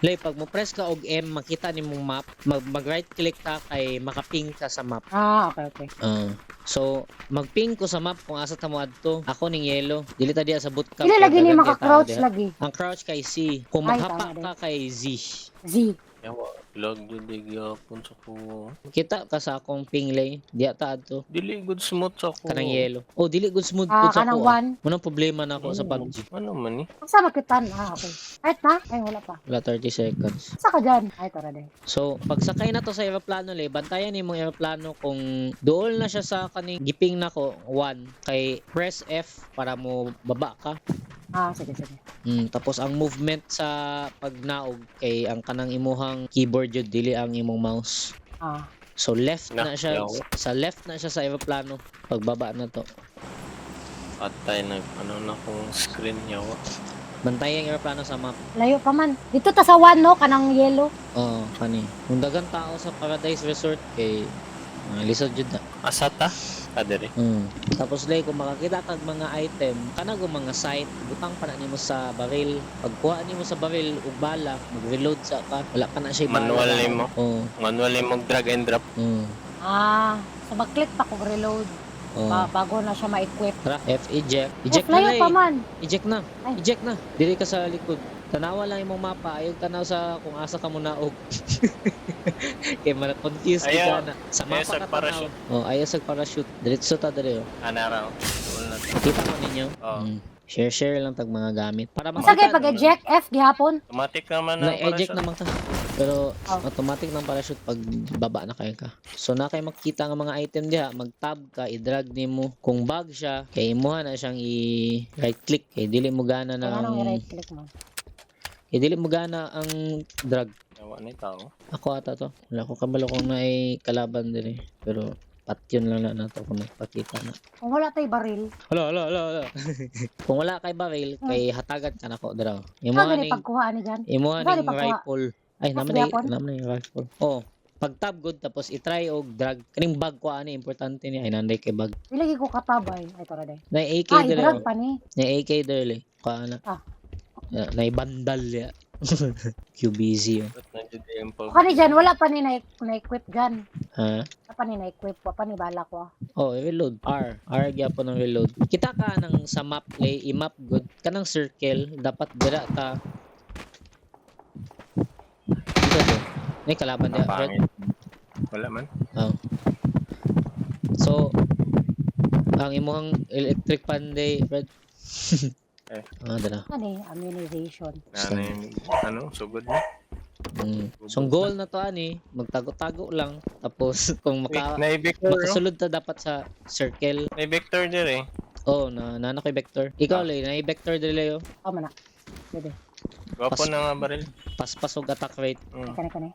Lay, pag mo press ka og M, makita ni mong map, mag right click ka kay makaping ka sa map. Okay. So, magping ko sa map kung asa ta mo adto. Ako ning yellow. Dili ta diha sa bootcamp. Dili kay lagi ni daghan kay tao maka-crouch diha. lagi. Ang crouch kay C. Kung Ay, maghapa tama ka kay Z. Z. Yawa, lag yun gyapon sa ko. Kita ka sa akong ping lay. Diya ta adto. Dili good smooth sa ko. Kanang yellow. Oh, dili good smooth good sa Kanang ko. one. Munang problema na ako sa PUBG. Ano man ni? Asa makitan? Okay. Kahit na? Ay, wala pa. Wala 30 seconds. Asa ka dyan? Ay, tara din. So, pagsakay na to sa eroplano lay, bantayan ni mong eroplano kung dool na siya sa kaning giping nako 1 kay press F para mo baba ka. Sige. Tapos ang movement sa pagnaog kay ang kanang imuhang keyboard jud dili ang imong mouse. So left na siya sa left na siya sa eroplano pagbaba na to. Atay nag ano na kung screen yawa. Bantayan ang eroplano sa map. Layo pa man. Dito ta sa one, no? Kanang yellow. Kani. Kung daghang tao sa Paradise Resort kay lisod jud na. Asa ta? Adere. Tapos lay kung makakita kag mga item kanang mga site butang pa na nimo sa baril. Pagkuha nimo sa baril ug bala, mag-reload sa ka. Wala ka na siya Manual nimo. Manual nimo drag and drop. So mag-click pa ko reload. Bago na siya ma-equip. Tara, F eject. Eject na Layo lay. pa man. Eject na. Ay. Eject na. Dili ka sa likod. Tanawa lang imong mapa. Ayaw tanaw sa kung asa ka mo naog. Kaya confused ka na. Sa mapa ka tanaw. Ayaw sa parachute. Diretso ta dali. Anara. Kita mo ninyo? Share lang tag mga gamit. Para Sige, pag-eject F gihapon. Automatic naman ang na-eject naman ka. Pero automatic ng parachute pag baba na kayo ka. So na kayo makita ng mga item diha, mag-tab ka, i-drag nimo. Kung bag siya, kay imuha na siyang i-right click. Kay dili mo gana na Anong i-right click mo? Kay dili mo gana ang drag. Yawa ni tao. Ako ata to. Wala ko kabalo kung naay kalaban din Pero patyon lang na nato kung nagpakita na. Kung wala tayo baril. Hala. Kung wala kay baril, kay hatagan ka nako dra. Imuha ni pagkuha ni dyan. Imuha ning rifle. Ay, naman yung rifle. Pag tab good tapos i-try og drag. Kaning bag ko ani importante ni ay nanday kay bag. Ilagi ko katabay. Ay, tara day. Na AK dere. I-drag pa ni. Na AK dere. Kaana. Na bandal ya. QBZ. Kani dyan, wala pa ni na-equip gun. Ha? Wala pa ni na-equip. Wala pa ni bala ko. Reload. R gyapon ng reload. Kita ka nang sa map play, i-map good. Kanang circle dapat dira ta. May kalaban dia, Fred. Wala man. So, ang imuhang electric pan day, Fred. Dala. Ano ammunition. Ano, sugod na. So, goal na to ani, magtago-tago lang. Tapos, kung makasulod ta dapat sa circle. May vector dire. Na ko'y vector. Ikaw, Lay, na vector dire, Leo. Mana. Pwede. Gwapo na nga baril. Paspasog attack rate. Kani.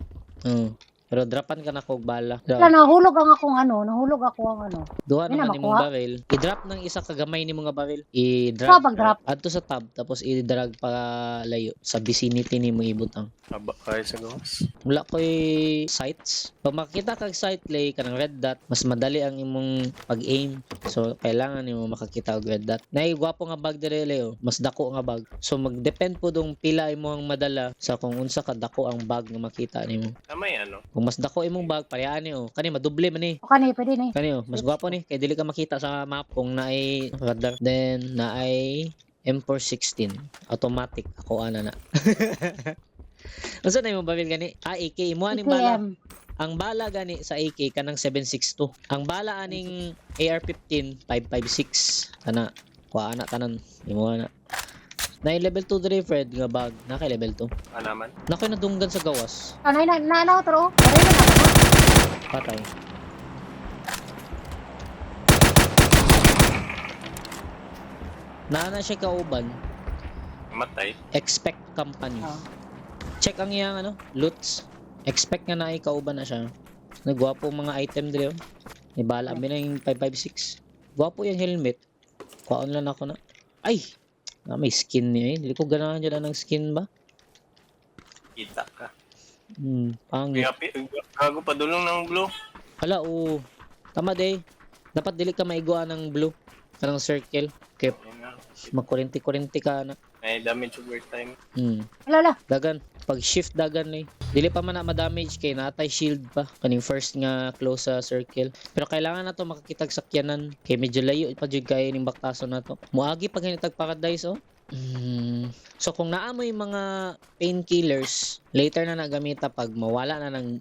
Pero dropan ka na kog bala. Nahulog ang akong nahulog ako ang Duha naman ni mong baril. I-drop ng isa kagamay ni mga baril. I-drop. Adto sa tab tapos i-drag pa layo sa vicinity ni mo ibutang. Aba kay sa gawas. Wala ko'y sights. Pag makita kag sight lay kanang red dot, mas madali ang imong pag-aim. So kailangan nimo makakita og red dot. Nay gwapo nga bag dire Leo, mas dako nga bag. So mag-depend po dong pila imong madala sa kung unsa ka dako ang bag nga makita nimo. May ano? Kung mas dako imong bag, parehas ni Kani madoble man ni. Kani pwede ni. Kani mas gwapo ni kay dili ka makita sa map kung naay radar. Then naay M416 automatic ako ana na. Unsa na imong baril gani? AK imo aning bala. Ang bala gani sa AK kanang 762. Ang bala aning AR-15 556. Kana kuha ana tanan imo ana. Na level 2 dire Fred nga bag na kay level 2. Naman. Na kay nadunggan sa gawas. Kanay na tro. Patay. Naana siya kauban. Matay. Expect company. Check ang iyang loots. Expect nga na ay kauban na siya. Nagwapo mga item dire. May bala mi na yung 556. Gwapo yung helmet. Kuhaon lang ako na. Ay! May skin niya Dili ko ganahan dyan ng skin ba? Kita ka. Pangit. Gago pa dulong ng blue. Hala, tama day. Dapat dili ka maigwa ng blue. Kanang circle. Okay. Mag-40 ka na. May damage over time. Lala. Dagan. Pag shift dagan ni. Dili pa man na ma-damage kay natay shield pa kaning first nga close sa circle. Pero kailangan na to makakitag sakyanan kay medyo layo pa jud kay ning baktason na to. Muagi pag hinitag paradise oh. So kung naamoy mga painkillers, later na nagamita pag mawala na ng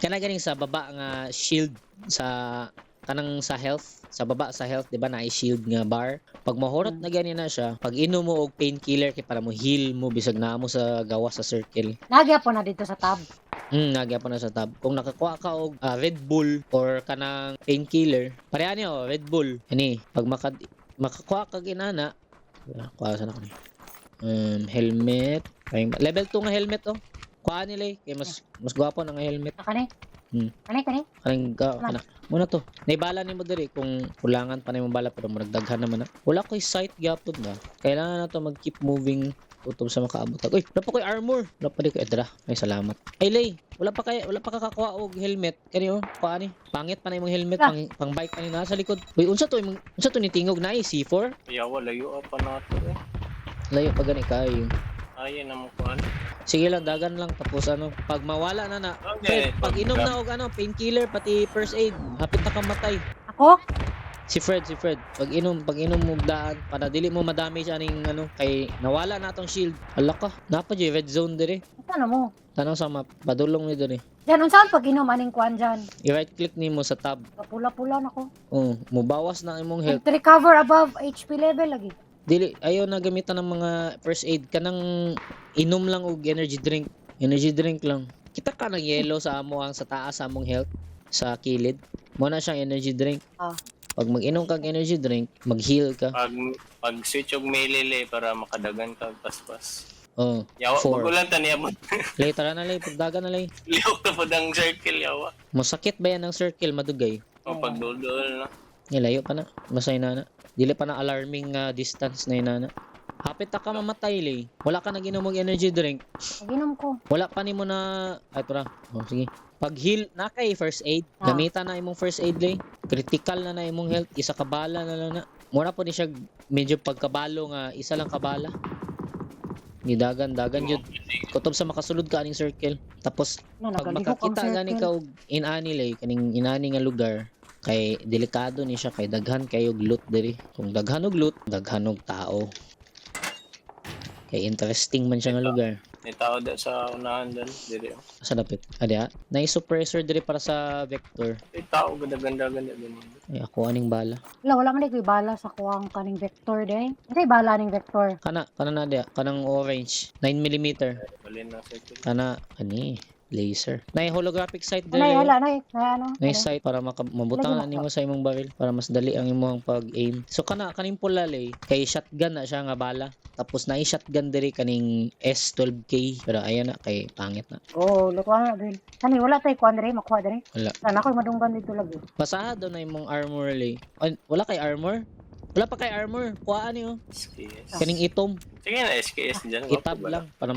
kana ganing sa baba nga shield sa kanang sa health, sa baba sa health, di ba na shield nga bar. Pag mahurot na gani na siya, pag inom mo og painkiller kay para mo heal mo bisag naa mo sa gawa sa circle. Nagya po na dito sa tab. Nagya po na sa tab. Kung nakakuha ka og Red Bull or kanang painkiller, pareha niyo Red Bull. Ani, pag makakuha ka ginana, kuha sa na ko ni. Helmet, level 2 nga helmet oh. Kuha nila kay mas gwapo na nga helmet. Kani? Kani? Kaning kana. Muna to. Naibala nimo diri kung kulangan pa nimo bala pero magdaghan naman na. Wala koy sight gyapon ba. Kailangan na to mag-keep moving utom sa makaabot. Uy, wala pa koy armor. Wala pa di ko edra. Ay salamat. Ay lay, wala pa kakakuha og helmet. Kani oh, paani? Pangit pa na imong helmet pang bike pa ni nasa likod. Uy, unsa to ni tingog na C4? Yawa, layo pa na to eh. Layo pa gani kayo. Ayun na mo kuhan. Sige lang, dagan lang tapos ano, pag mawala na Okay, Fred, pag inom na og ano, painkiller pati first aid, hapit na kamatay. Ako? Si Fred. Pag inom mo daan para dili mo ma-damage aning ano kay nawala na tong shield. Hala ka, napa di red zone dire. Ano mo? Tanong sa map, padulong ni dire. Diyan, unsaon pag inom aning kuan dyan? I-right click nimo sa tab. Pula-pula na ko. Oh, mubawas na imong health. Recover above HP level lagi. Dili ayaw na gamitan ng mga first aid kanang inom lang og energy drink. Energy drink lang. Kita ka ng yellow sa amo ang sa taas sa among health sa kilid. Mo na siyang energy drink. Pag mag-inom kang energy drink, mag-heal ka. Pag switch og melee para makadagan ka paspas. Oh, Yawa, 4. magulan ta niya mo. Later na lay, pagdagan na lay. Lihok na po ng circle yawa. Masakit ba yan ang circle, madugay? O pagdudol na. Nilayo pa na, masay na. Dili pa na alarming distance na inana. Hapit ta ka mamatay lay. Wala ka naginom og energy drink. Naginom ko. Wala pa nimo na ay tura. Oh, sige. Pag heal na kay first aid, gamitan na imong first aid lay. Critical na imong health, isa ka bala na lang na. Mura po ni siya medyo pagkabalo nga isa lang kabala. Dagan jud. Kutob sa makasulod ka aning circle. Tapos pag makakita gani ka og inani lay kaning inani nga lugar kay delikado ni siya kay daghan kayo og loot diri. Kung daghan og loot, daghan og tao. Kay interesting man siya nga lugar. May tao da sa unahan dyan. Dili. Sa dapit. Adya, na-suppressor diri para sa vector. May tao ganda-ganda din. Ay ako aning bala. Wala man di ko'y bala sa kuwang kaning vector day. Ano bala ning vector? Kana na dia, kanang orange, 9mm. Bali na circle. Kana ani laser. Na holographic sight diri. Nay, hala, nay, ano? Nice sight para mabutang na nimo sa imong baril para mas dali ang imong pag-aim. So kaning pula lay kay shotgun na siya nga bala. Tapos na shotgun diri kaning S12K pero ayan na kay pangit na. Oh, lukuha na din. Kani wala tay kuan diri, makuha diri. Wala. Sana ko'y madunggan dito lagi. Basaha daw na imong armor lay. Ay, wala kay armor? Wala pa kay armor. Kuhaan niyo. SKS. Kaning itom. Sige na, SKS dyan. Itab lang para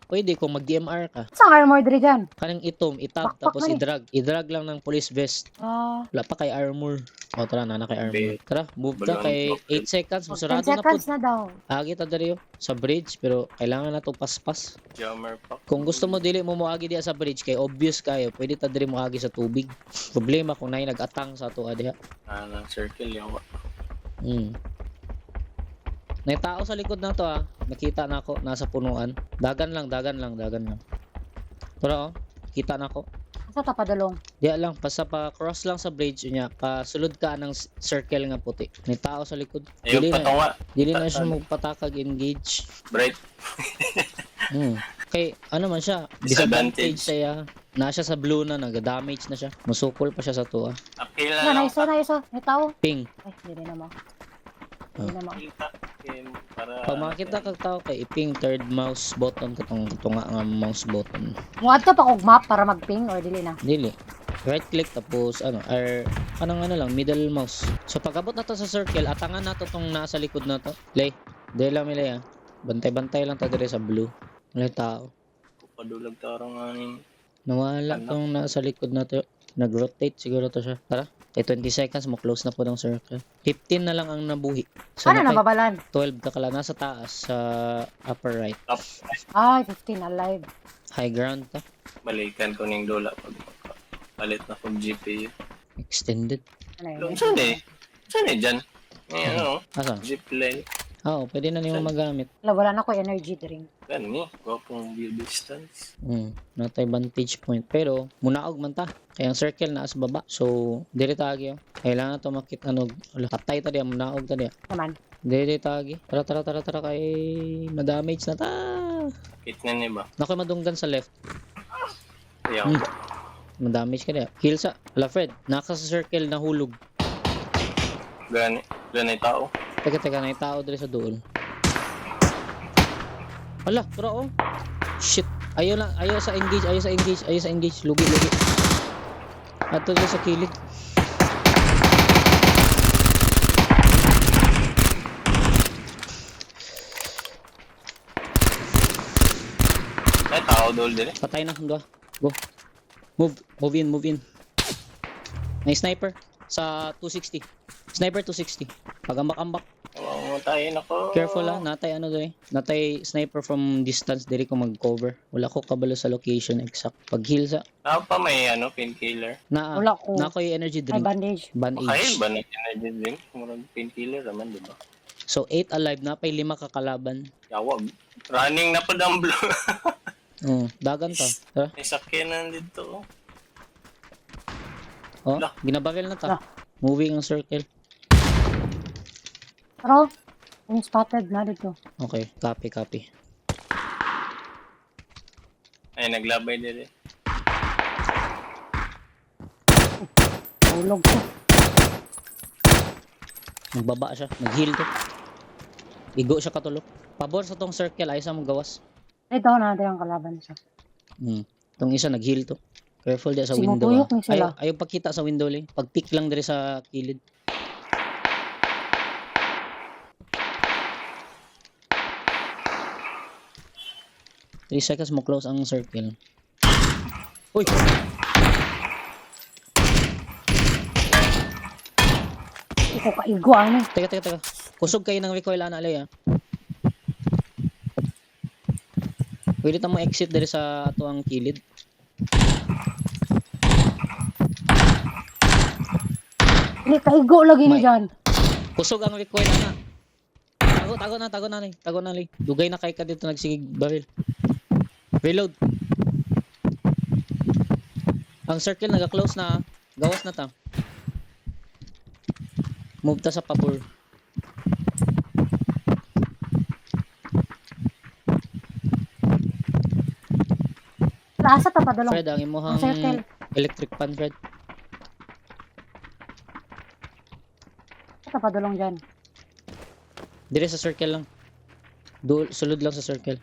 pwede kung mag-DMR ka. Saan armor diri dyan? Kaning itom, itab Bakbak tapos man eh. i-drag lang ng police vest. Wala pa kay armor. O tara, nana kay armor. Tara, move ta kay 8 seconds. 10 Sarado na po. seconds na daw. Agi ta diri sa bridge pero kailangan na to paspas. Jammer pack. Kung gusto mo dili mo moagi diha sa bridge kay obvious kayo, pwede ta diri moagi sa tubig. Problema kung nay nag-atang sa ato diha. Ng circle yawa. May tao sa likod na to Nakita na ako nasa punuan. Dagan lang. Pero kita na ako. Asa ta padulong? Diya lang, basta pa cross lang sa bridge niya, pasulod ka ng circle nga puti. May tao sa likod. Ayun, patunga. Dili na siya magpatakag engage. Bright. Kay ano man siya, Disadvantage. siya. Nasa sa blue na, nag-damage na siya. Musukol pa siya sa tuwa. Apil Na, na lang. na isa. May tao. Ping. Ay, hindi na mo. Hindi na mo. Para Pag makakita kag tao kay iping third mouse button katong tunga nga mouse button. Muad to pa kog map para mag-ping or dili na. Dili. Right click tapos kanang lang middle mouse. So pag abot na to sa circle, atangan na to tong nasa likod na to. Lay. Dili lang milay Bantay-bantay lang ta dire sa blue. Wala tao. padulag tarong aning Nawala Ano? tong nasa likod na to. Nag-rotate siguro to siya. Tara. Kay 20 seconds mo close na po ng circle. 15 na lang ang nabuhi. So Ano na nababalan? 12 ka kala nasa taas sa upper right. Top. Ay, 15 alive. High ground ta. Balikan ko ng dola pag palit na kong GPU. Extended. Ano yun? Saan eh? Saan eh dyan? May ano, Asa? zipline. Oo, pwede na nimo magamit. Wala na ko energy drink. Gani, gwapong view distance. Natay vantage point. Pero, munaog man ta. Kaya ang circle na sa baba. So, dili tagi. Kailangan to makita ano. Patay ta diya, munaog ta diya. Naman. Dili tagi. Tara kay madamage na ta. Hit na niya ba? Nakoy madunggan sa left. Ayaw. Madamage ka diya. Heal sa. Ala Fred, naka sa circle na hulog. Gani. Gani tao. Teka, na tao dili sa doon. Ala, tura oh. Shit. Ayaw sa engage. Lugi. Ato dili sa kilid. May tao dol din eh. Patay na, dua. Go. Move in. May sniper sa 260. Sniper 260. Pag-ambak. Mamatayin ako. Careful ah, natay ano doon eh. Natay sniper from distance diri ko mag-cover. Wala ko kabalo sa location exact. Pag heal sa Ako pa may ano, painkiller. Wala ko. na ko yung energy Ay, drink. bandage. Okay, Bandage. ba na energy drink? Murag painkiller naman, di ba? So 8 alive na pay 5 kakalaban. Yawag. Running na pa ang blue. Dagan ta. Tara. May sakyanan dito. Oh, Wala. ginabaril na ta. Wala. Moving ang circle. Pero, yung spotted na dito. Okay, copy. Ay, naglabay din eh. Tulog ko. Nagbaba siya, nag-heal to. Igo siya katulog. Pabor sa tong circle ay sa mong gawas. Ito na, ito yung kalaban siya. Tong isa nag-heal to. Careful dia sa window. Sinutuyok ni sila. Ayaw pagkita sa window lang. Pag-peek lang diri sa kilid. Three seconds mo close ang circle. Uy! Iko kaigo, ano. Teka. Kusog kayo ng recoil ana alay ah. Pwede ta mo exit diri sa ato ang kilid. Hindi, kaigo lagi ni May- dyan. Kusog ang recoil ana. Tago na li. Dugay na kay ka dito nagsigig baril. Reload. Ang circle naga-close na. Gawas na ta. Move ta sa pabor. Asa ta pa dalong. Fred, ang imuhang Ang circle. electric pan, Fred. Asa ta pa dalong dyan. Dire sa circle lang. Sulod lang sa circle.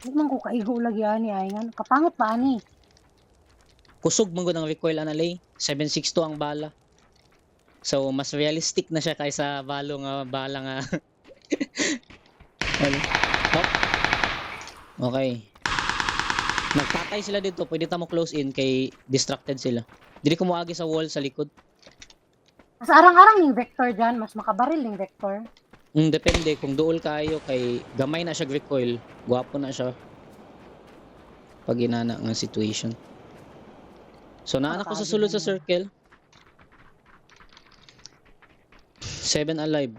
Hindi man ko kaigo lagi ani ay nga. Kapangot pa ani. Kusog man gud ang recoil analay. 762 ang bala. So mas realistic na siya kaysa bala nga. Ano? Hop. Okay. Nagpatay sila dito, pwede ta mo close in kay distracted sila. Dili ko moagi sa wall sa likod. Mas arang-arang ning vector dyan. Mas makabaril ning vector. Depende kung duol kayo kay gamay na siya recoil, gwapo na siya. Pag inana nga situation. So naana ko sa sulod sa circle. 7 alive.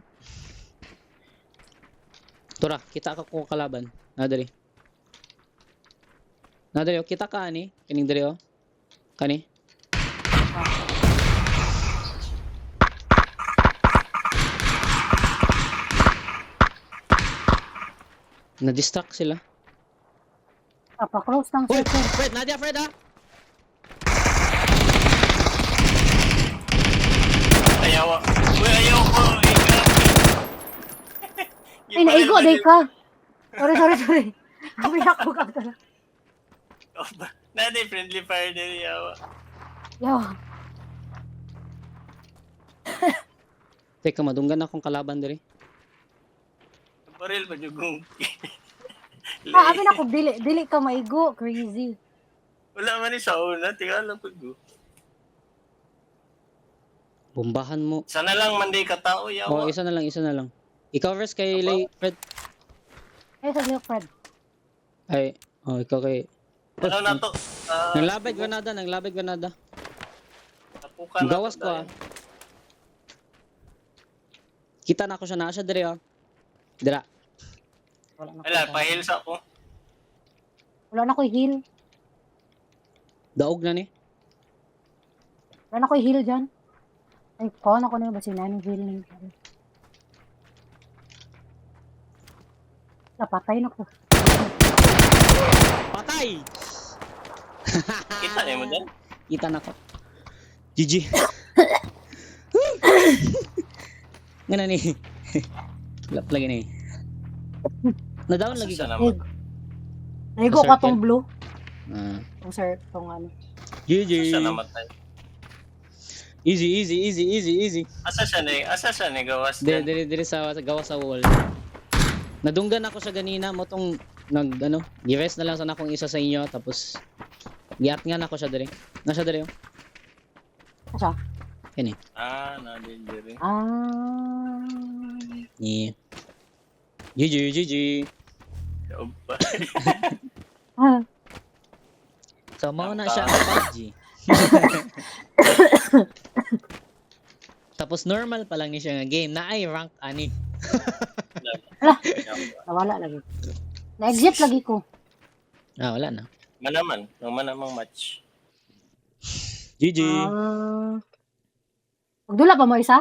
Tura, kita ka ko kalaban. Nadali. Oh, kita ka ani, kining diri oh. Kani. Na-distract sila. Pa-close ng Uy, circle. Fred, Nadia, Fred ah. Ayaw. Uy, ayaw ko. Ay, naigo, day ka. Sorry. Kami ako ka talaga. Nanay, friendly fire din yawa. Yo, Teka, madunggan akong kalaban diri. Baril pa jugong. Abi na ko dili ka maigo, crazy. Wala man ni sa una, tingala po ko. Bombahan mo. Sana lang man di ka tao yawa. Oh, isa na lang. Ikaw verse kay Aba? Lay Fred. Ay sa Leo Fred. Ay, oh, ikaw kay... Ano na to? Nanglabay granada. Tapukan na Gawas to ko dahil. Kita na ako siya na siya dire oh. Dira. Wala na ko. Wala, pahils ako. Wala na ko heal. Daog na ni. Wala na ko heal dyan. Ay, kuha na ko na ba si Nanong heal na yun. Napatay na ko. Patay! Kita niyo mo dyan? Kita na ko. GG. Ngana ni. Lap lagi ni. Na-down lagi Asa ka. naman? Naigo Circle. ka tong blue. Ah. Tong sir, tong ano. GG. Asa siya namatay? Easy. Asa siya ni gawas Dire dyan? dire sa gawa sa wall. Nadunggan ako sa ganina mo tong gi-rest na lang sana akong isa sa inyo tapos giat nga na ako siya dire. Na siya dire. Asa? Na-delivery. Ah. Yeah. GG. Daog pa. Ah. So mao na siya ang PUBG. Tapos normal pa lang ni siya nga game na ay rank ani. Nawala lagi. Na-exit lagi ko. Ah, wala na. Manaman. Nung manamang match. GG. Magdula pa mo isa?